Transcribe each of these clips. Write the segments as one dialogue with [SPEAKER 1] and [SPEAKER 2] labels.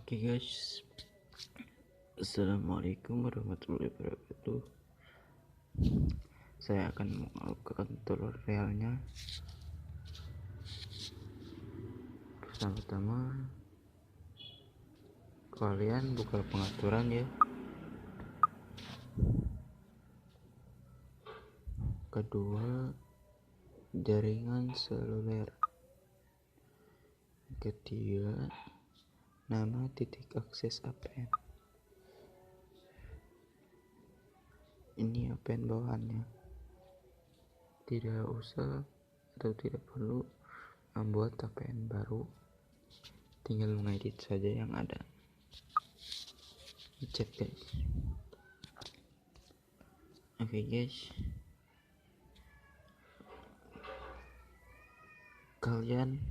[SPEAKER 1] Oke guys, assalamualaikum warahmatullahi wabarakatuh. Saya akan melakukan tutorialnya. Pertama-tama kalian buka pengaturan ya. Kedua, jaringan seluler. Ketiga, nama titik akses APN. Ini APN bawaannya. Tidak usah atau tidak perlu membuat APN baru, tinggal mengedit saja yang ada. Cek guys. Oke guys, kalian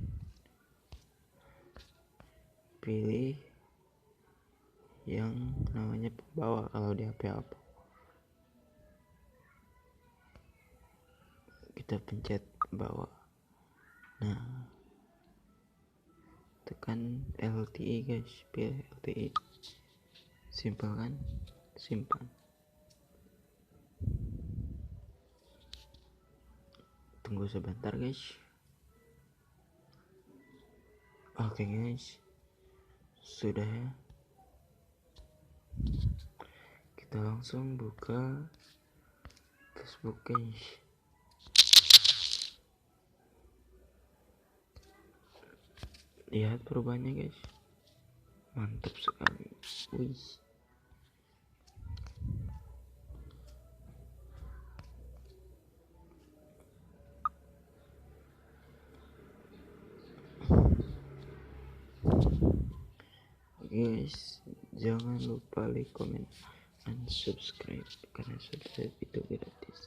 [SPEAKER 1] pilih yang namanya pembawa kalau di HP apa. Kita pencet bawah. Nah, tekan LTE guys, pilih LTE. Simpel kan? Simpan. Tunggu sebentar guys. Oke guys, sudah ya. Kita langsung buka Facebook guys. Lihat perubahannya guys, mantap sekali. Wih, guys, jangan lupa like, comment, and subscribe karena subscribe itu gratis.